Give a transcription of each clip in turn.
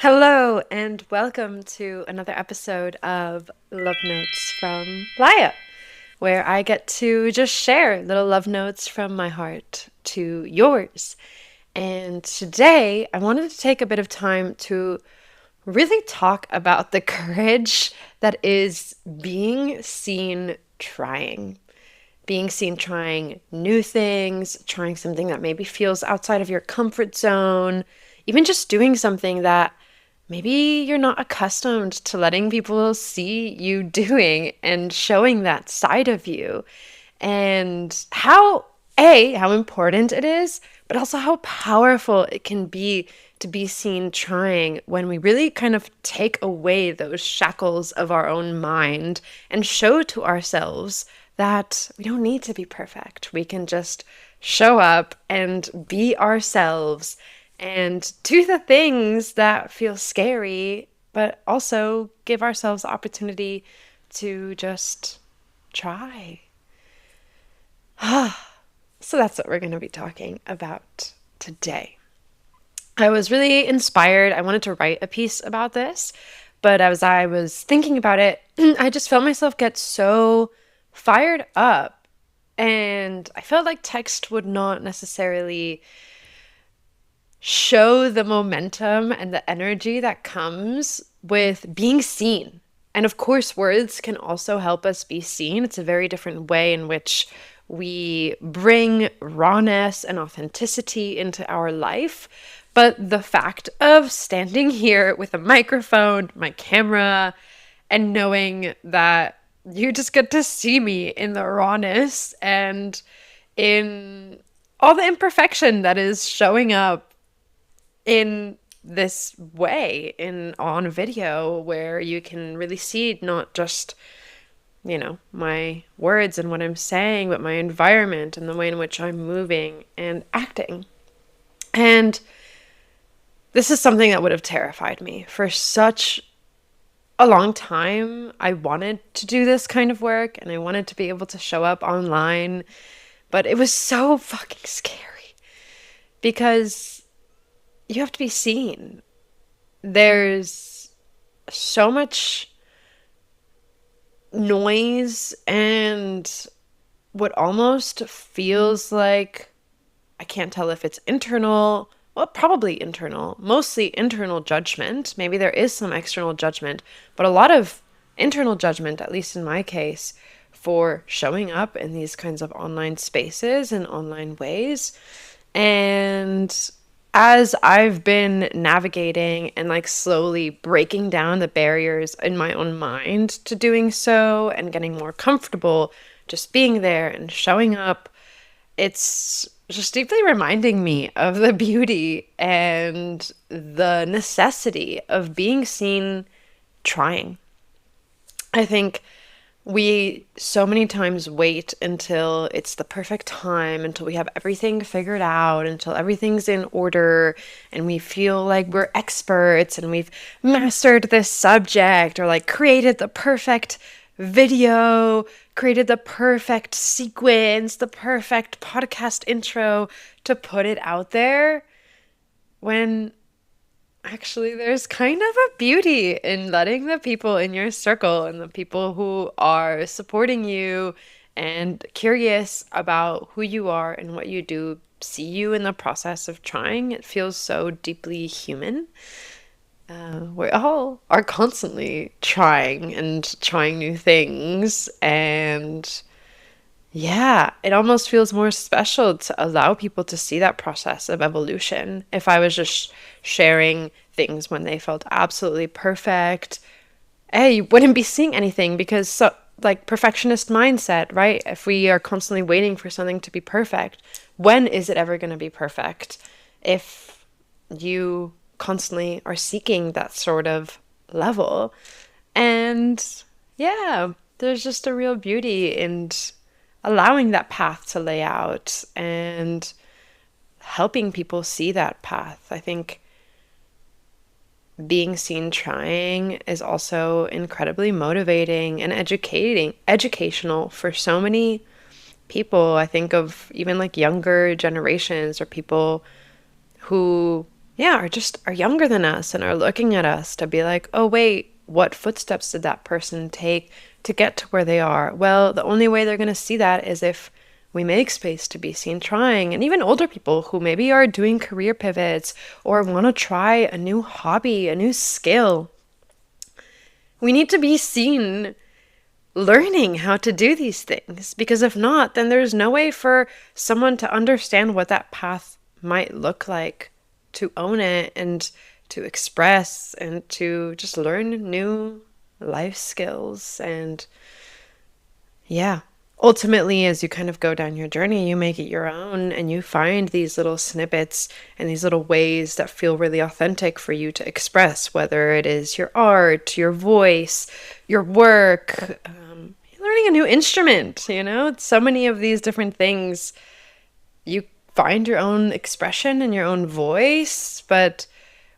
Hello, and welcome to another episode of Love Notes from Laya, where I get to just share little love notes from my heart to yours. And today, I wanted to take a bit of time to really talk about the courage that is being seen trying. Being seen trying new things, trying something that maybe feels outside of your comfort zone, even just doing something that maybe you're not accustomed to letting people see you doing and showing that side of you. And how important it is, but also how powerful it can be to be seen trying when we really kind of take away those shackles of our own mind and show to ourselves that we don't need to be perfect. We can just show up and be ourselves and do the things that feel scary, but also give ourselves opportunity to just try. So that's what we're going to be talking about today. I was really inspired. I wanted to write a piece about this, but as I was thinking about it, I just felt myself get so fired up, and I felt like text would not necessarily show the momentum and the energy that comes with being seen. And of course, words can also help us be seen. It's a very different way in which we bring rawness and authenticity into our life. But the fact of standing here with a microphone, my camera, and knowing that you just get to see me in the rawness and in all the imperfection that is showing up in this way in on video where you can really see not just my words and what I'm saying, but my environment and the way in which I'm moving and acting. And this is something that would have terrified me for such a long time. I wanted to do this kind of work and I wanted to be able to show up online, but it was so fucking scary because you have to be seen. There's so much noise and what almost feels like, I can't tell if it's internal, well, probably internal, mostly internal judgment. Maybe there is some external judgment, but a lot of internal judgment, at least in my case, for showing up in these kinds of online spaces and online ways. And as I've been navigating and like slowly breaking down the barriers in my own mind to doing so and getting more comfortable just being there and showing up, it's just deeply reminding me of the beauty and the necessity of being seen trying. I think we so many times wait until it's the perfect time, until we have everything figured out, until everything's in order, and we feel like we're experts and we've mastered this subject or like created the perfect video, created the perfect sequence, the perfect podcast intro to put it out there when actually, there's kind of a beauty in letting the people in your circle and the people who are supporting you and curious about who you are and what you do see you in the process of trying. It feels so deeply human. We all are constantly trying and trying new things, and yeah, it almost feels more special to allow people to see that process of evolution. If I was just sharing things when they felt absolutely perfect, hey, you wouldn't be seeing anything because so like perfectionist mindset, right? If we are constantly waiting for something to be perfect, when is it ever going to be perfect? If you constantly are seeking that sort of level. And yeah, there's just a real beauty in allowing that path to lay out and helping people see that path. I think being seen trying is also incredibly motivating and educational for so many people. I think of even like younger generations or people who yeah, are younger than us and are looking at us to be like, oh, wait, what footsteps did that person take to get to where they are? Well, the only way they're going to see that is if we make space to be seen trying. And even older people who maybe are doing career pivots or want to try a new hobby, a new skill, we need to be seen learning how to do these things. Because if not, then there's no way for someone to understand what that path might look like, to own it and to express and to just learn new life skills. And yeah, ultimately, as you kind of go down your journey, you make it your own and you find these little snippets and these little ways that feel really authentic for you to express, whether it is your art, your voice, your work, learning a new instrument, so many of these different things. You find your own expression and your own voice, but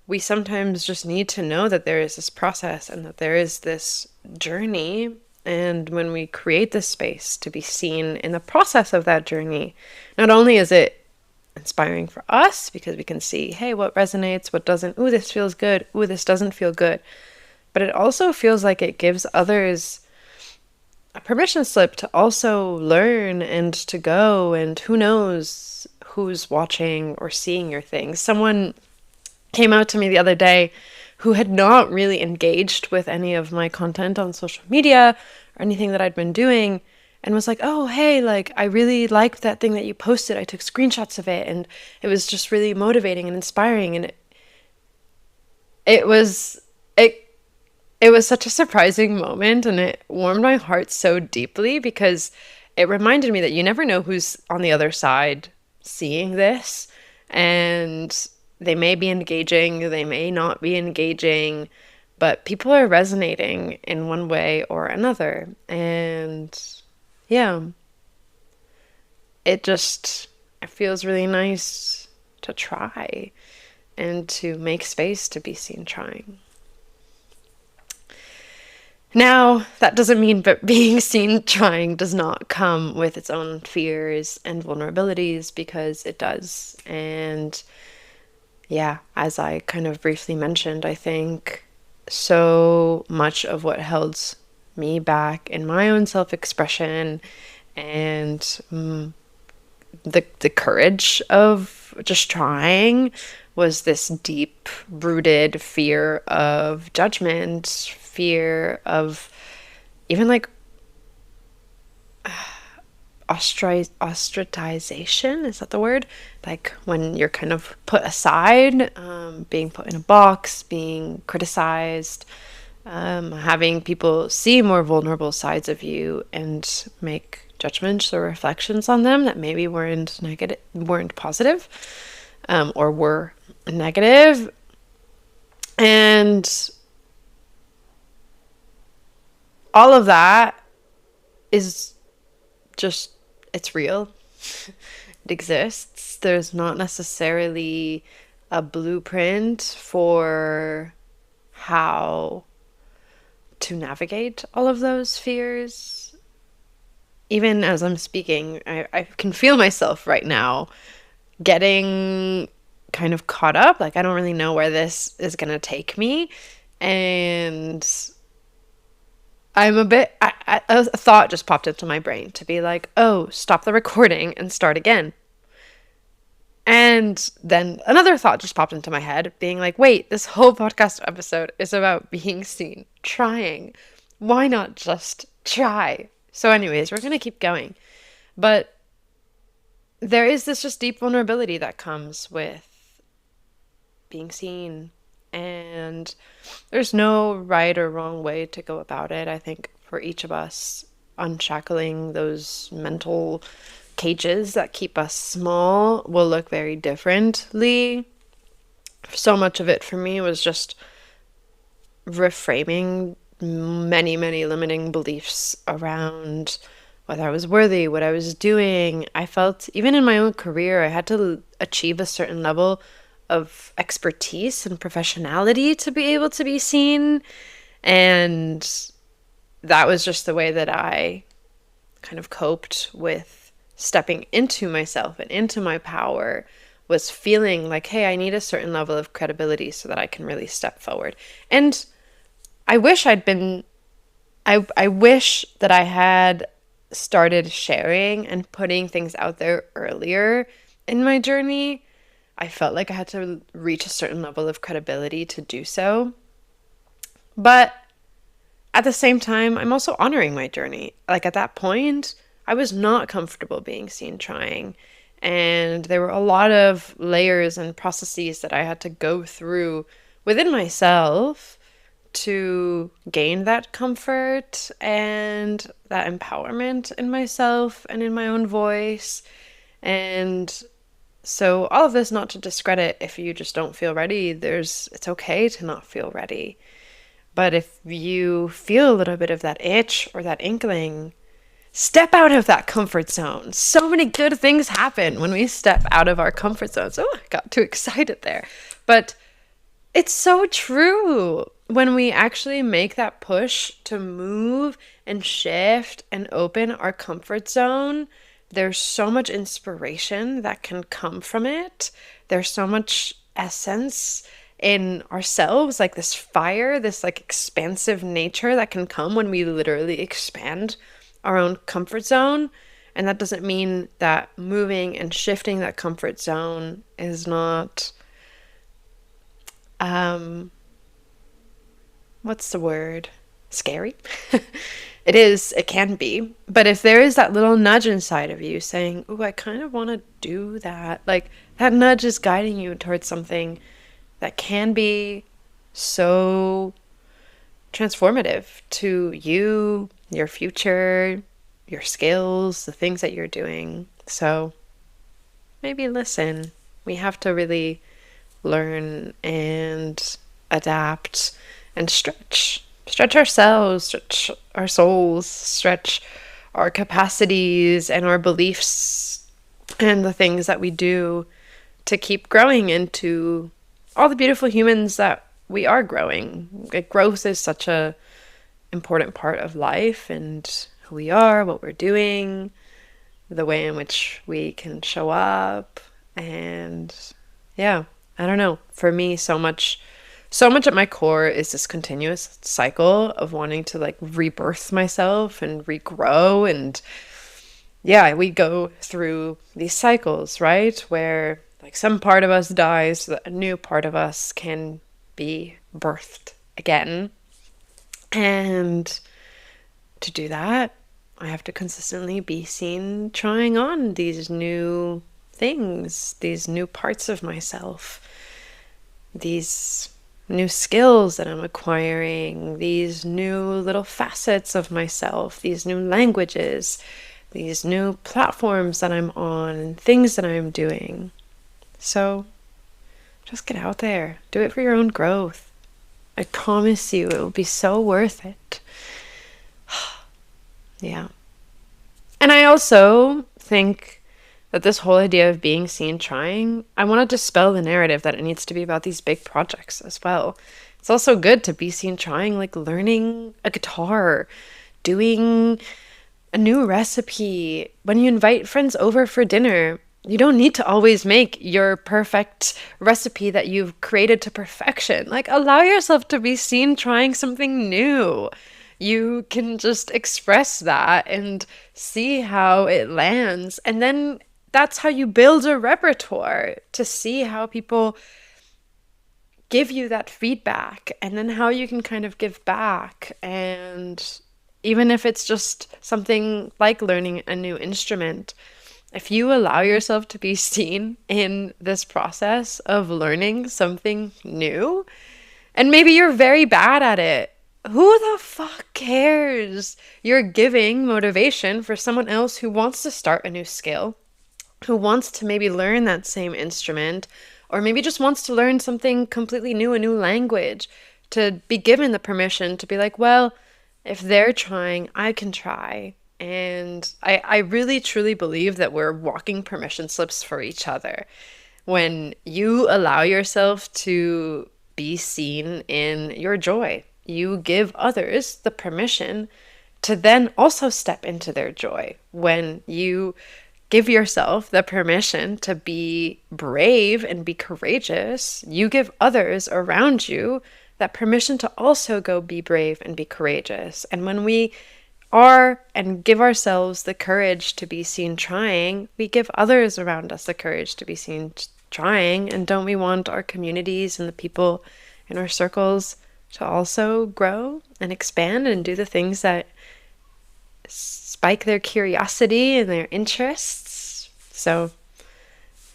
we sometimes just need to know that there is this process and that there is this journey. And when we create this space to be seen in the process of that journey, not only is it inspiring for us because we can see, hey, what resonates, what doesn't, ooh, this feels good, ooh, this doesn't feel good, but it also feels like it gives others a permission slip to also learn and to go, and who knows who's watching or seeing your things. Someone came out to me the other day who had not really engaged with any of my content on social media or anything that I'd been doing, and was like, oh, hey, like, I really liked that thing that you posted. I took screenshots of it, and it was just really motivating and inspiring. And it was, it was such a surprising moment, and it warmed my heart so deeply because it reminded me that you never know who's on the other side seeing this, and they may be engaging, they may not be engaging, but people are resonating in one way or another. And yeah, it feels really nice to try and to make space to be seen trying. Now, that doesn't mean that being seen trying does not come with its own fears and vulnerabilities, because it does. And yeah, as I kind of briefly mentioned, I think so much of what held me back in my own self-expression and the courage of just trying was this deep rooted fear of judgment, fear of even like ostracization, is that the word? Like when you're kind of put aside, being put in a box, being criticized, having people see more vulnerable sides of you and make judgments or reflections on them that maybe weren't positive, or were negative. And all of that is just, it's real. It exists. There's not necessarily a blueprint for how to navigate all of those fears. Even as I'm speaking, I can feel myself right now getting kind of caught up. Like, I don't really know where this is going to take me. And I'm a bit, a thought just popped into my brain to be like, oh, stop the recording and start again. And then another thought just popped into my head, being like, wait, this whole podcast episode is about being seen, trying. Why not just try? So anyways, we're going to keep going. But there is this just deep vulnerability that comes with being seen. And there's no right or wrong way to go about it. I think for each of us, unshackling those mental cages that keep us small will look very differently. So much of it for me was just reframing many, many limiting beliefs around whether I was worthy, what I was doing. I felt, even in my own career, I had to achieve a certain level of expertise and professionality to be able to be seen. And that was just the way that I kind of coped with stepping into myself and into my power, was feeling like, hey, I need a certain level of credibility so that I can really step forward. And I wish I'd been, I wish that I had started sharing and putting things out there earlier in my journey. I felt like I had to reach a certain level of credibility to do so. But at the same time, I'm also honoring my journey. Like at that point, I was not comfortable being seen trying. And there were a lot of layers and processes that I had to go through within myself to gain that comfort and that empowerment in myself and in my own voice. And so all of this not to discredit if you just don't feel ready. It's okay to not feel ready. But if you feel a little bit of that itch or that inkling, step out of that comfort zone. So many good things happen when we step out of our comfort zones. Oh, I got too excited there. But it's so true. When we actually make that push to move and shift and open our comfort zone, there's so much inspiration that can come from it. There's so much essence in ourselves, like this fire, this like expansive nature that can come when we literally expand our own comfort zone. And that doesn't mean that moving and shifting that comfort zone is not, what's the word? Scary? It can be. But if there is that little nudge inside of you saying, "Ooh, I kind of want to do that," like that nudge is guiding you towards something that can be so transformative to you, your future, your skills, the things that you're doing. So maybe listen. We have to really learn and adapt and stretch ourselves, stretch our souls, stretch our capacities and our beliefs and the things that we do to keep growing into all the beautiful humans that we are growing. Like, growth is such a important part of life and who we are, what we're doing, the way in which we can show up. And yeah, I don't know. For me, so much at my core is this continuous cycle of wanting to like rebirth myself and regrow. And yeah, we go through these cycles, right? Where like some part of us dies so that a new part of us can be birthed again. And to do that, I have to consistently be seen trying on these new things, these new parts of myself, these new skills that I'm acquiring, these new little facets of myself, these new languages, these new platforms that I'm on, things that I'm doing. So just get out there, do it for your own growth. I promise you it will be so worth it. Yeah. And I also think that this whole idea of being seen trying, I want to dispel the narrative that it needs to be about these big projects as well. It's also good to be seen trying, like learning a guitar, doing a new recipe. When you invite friends over for dinner, you don't need to always make your perfect recipe that you've created to perfection. Like, allow yourself to be seen trying something new. You can just express that and see how it lands. And then that's how you build a repertoire, to see how people give you that feedback and then how you can kind of give back. And even if it's just something like learning a new instrument, if you allow yourself to be seen in this process of learning something new, and maybe you're very bad at it, who the fuck cares? You're giving motivation for someone else who wants to start a new skill, who wants to maybe learn that same instrument, or maybe just wants to learn something completely new, a new language, to be given the permission to be like, well, if they're trying, I can try. And I really truly believe that we're walking permission slips for each other. When you allow yourself to be seen in your joy, you give others the permission to then also step into their joy. When you give yourself the permission to be brave and be courageous, you give others around you that permission to also go be brave and be courageous. And when we are and give ourselves the courage to be seen trying, we give others around us the courage to be seen trying. And don't we want our communities and the people in our circles to also grow and expand and do the things that spike their curiosity and their interests? So,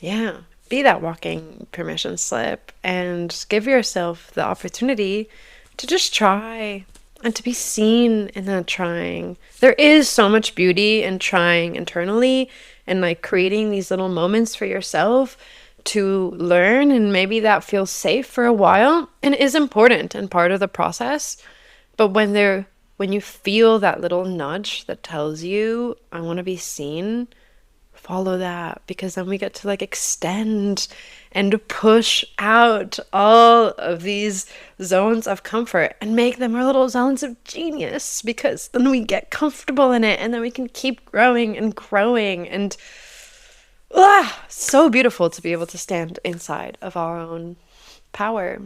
yeah, be that walking permission slip and give yourself the opportunity to just try and to be seen in that trying. There is so much beauty in trying internally and like creating these little moments for yourself to learn, and maybe that feels safe for a while and is important and part of the process. But when you feel that little nudge that tells you, I want to be seen, follow that, because then we get to like extend and push out all of these zones of comfort and make them our little zones of genius, because then we get comfortable in it and then we can keep growing and growing. And so beautiful to be able to stand inside of our own power.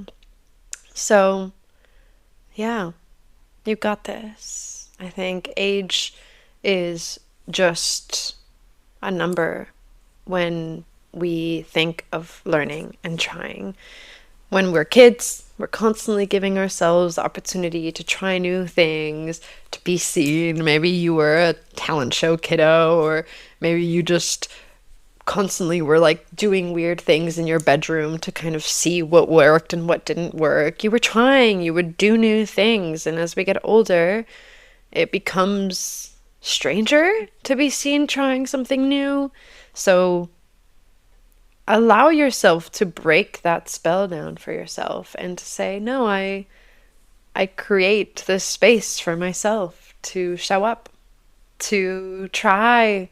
So, yeah, you got this. I think age is just a number when we think of learning and trying. When we're kids, we're constantly giving ourselves the opportunity to try new things, to be seen. Maybe you were a talent show kiddo, or maybe you just constantly were like doing weird things in your bedroom to kind of see what worked and what didn't work. You were trying, you would do new things. And as we get older, it becomes stranger to be seen trying something new. So allow yourself to break that spell down for yourself and to say, no, I create this space for myself to show up, to try,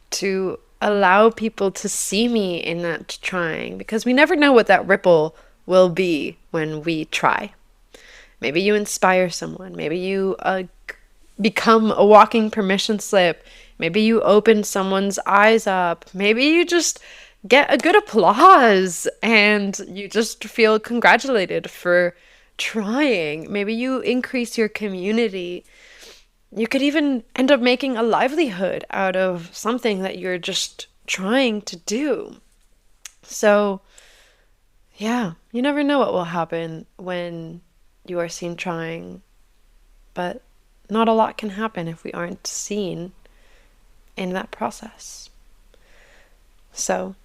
to allow people to see me in that trying, because we never know what that ripple will be when we try. Maybe you inspire someone. Maybe you become a walking permission slip. Maybe you open someone's eyes up. Maybe you just get a good applause and you just feel congratulated for trying. Maybe you increase your community. You could even end up making a livelihood out of something that you're just trying to do. So, yeah, you never know what will happen when you are seen trying, but not a lot can happen if we aren't seen in that process. So,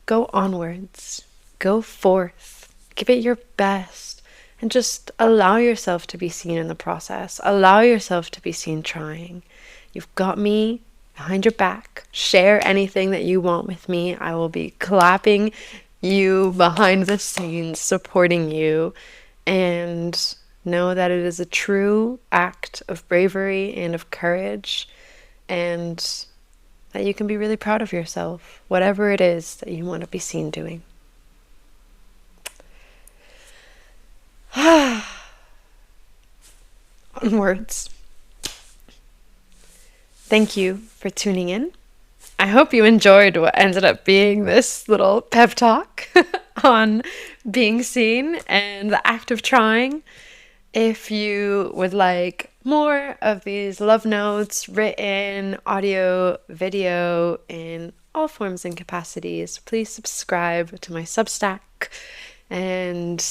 go onwards, go forth, give it your best, and just allow yourself to be seen in the process. Allow yourself to be seen trying. You've got me behind your back. Share anything that you want with me. I will be clapping you behind the scenes, supporting you, and know that it is a true act of bravery and of courage, and that you can be really proud of yourself, whatever it is that you want to be seen doing. Onwards. Thank you for tuning in. I hope you enjoyed what ended up being this little pep talk on being seen and the act of trying. If you would like more of these love notes, written, audio, video, in all forms and capacities, please subscribe to my Substack. And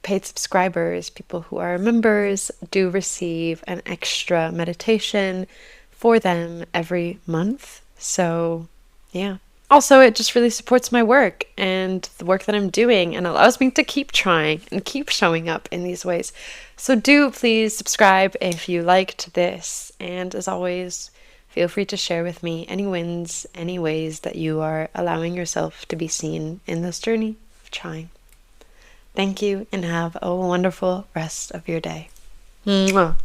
paid subscribers, people who are members, do receive an extra meditation for them every month. So, yeah. Also, it just really supports my work and the work that I'm doing, and allows me to keep trying and keep showing up in these ways. So do please subscribe if you liked this. And as always, feel free to share with me any wins, any ways that you are allowing yourself to be seen in this journey of trying. Thank you, and have a wonderful rest of your day. Mwah.